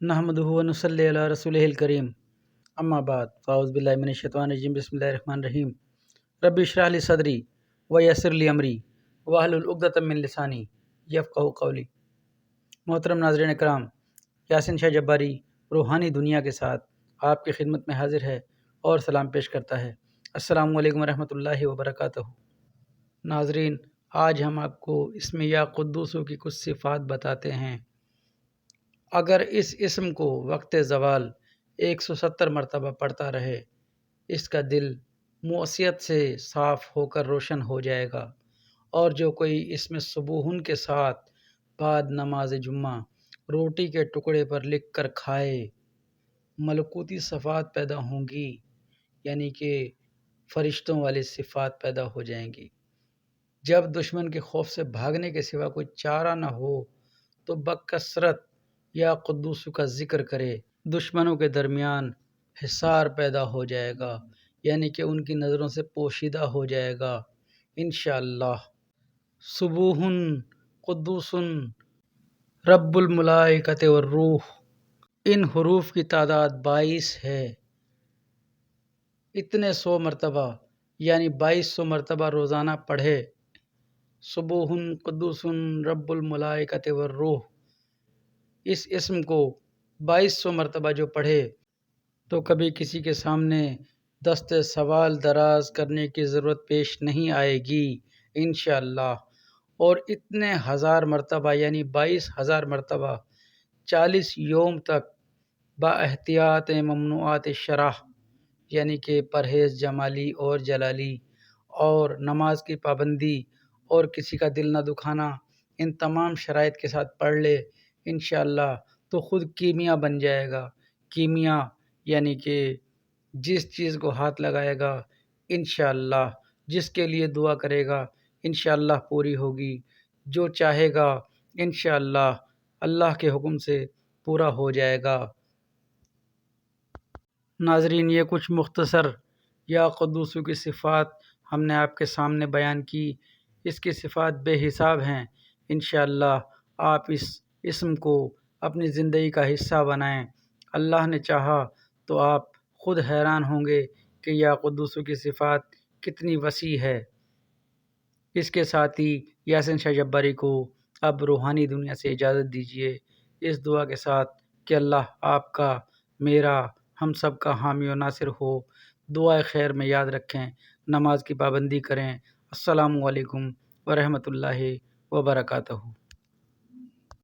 نحمدہ و نصلی علی رسولہ الکریم اما بعد فاعوذ باللہ من الشیطان الرجیم بسم اللہ الرحمن الرحیم رب اشرح لی صدری ویسر لی امری واحلل عقدۃ من لسانی یفقہوا قولی۔ محترم ناظرین اکرام، یاسین شاہ جباری روحانی دنیا کے ساتھ آپ کی خدمت میں حاضر ہے اور سلام پیش کرتا ہے۔ السلام علیکم ورحمۃ اللہ وبرکاتہ۔ ناظرین، آج ہم آپ کو اسم یا قدوسو کی کچھ صفات بتاتے ہیں۔ اگر اس اسم کو وقت زوال 170 مرتبہ پڑھتا رہے، اس کا دل معصیت سے صاف ہو کر روشن ہو جائے گا، اور جو کوئی اسم صبوحن کے ساتھ بعد نماز جمعہ روٹی کے ٹکڑے پر لکھ کر کھائے، ملکوتی صفات پیدا ہوں گی، یعنی کہ فرشتوں والی صفات پیدا ہو جائیں گی۔ جب دشمن کے خوف سے بھاگنے کے سوا کوئی چارہ نہ ہو تو بکثرت یا قدوس کا ذکر کرے، دشمنوں کے درمیان حصار پیدا ہو جائے گا، یعنی کہ ان کی نظروں سے پوشیدہ ہو جائے گا انشاءاللہ۔ سبوحن قدوسن رب الملائکۃ والروح، ان حروف کی تعداد 22 ہے۔ اتنے 100 مرتبہ یعنی 2200 مرتبہ روزانہ پڑھے سبوحن قدوسن رب الملائکۃ والروح، اس اسم کو 2200 مرتبہ جو پڑھے تو کبھی کسی کے سامنے دست سوال دراز کرنے کی ضرورت پیش نہیں آئے گی انشاءاللہ۔ اور اتنے 1000 مرتبہ یعنی 22,000 مرتبہ 40 یوم تک با احتیاط ممنوعات شرح، یعنی کہ پرہیز جمالی اور جلالی اور نماز کی پابندی اور کسی کا دل نہ دکھانا، ان تمام شرائط کے ساتھ پڑھ لے انشاءاللہ تو خود کیمیا بن جائے گا۔ کیمیا یعنی کہ جس چیز کو ہاتھ لگائے گا انشاءاللہ، جس کے لیے دعا کرے گا انشاءاللہ پوری ہوگی، جو چاہے گا انشاءاللہ اللہ کے حکم سے پورا ہو جائے گا۔ ناظرین، یہ کچھ مختصر یا قدوسو کی صفات ہم نے آپ کے سامنے بیان کی۔ اس کی صفات بے حساب ہیں۔ انشاءاللہ آپ اس اسم کو اپنی زندگی کا حصہ بنائیں۔ اللہ نے چاہا تو آپ خود حیران ہوں گے کہ یا قدوسو کی صفات کتنی وسیع ہے۔ اس کے ساتھ ہی یاسین شاہ جباری کو اب روحانی دنیا سے اجازت دیجیے، اس دعا کے ساتھ کہ اللہ آپ کا، میرا، ہم سب کا حامی و ناصر ہو۔ دعائے خیر میں یاد رکھیں، نماز کی پابندی کریں۔ السلام علیکم ورحمۃ اللہ وبرکاتہ۔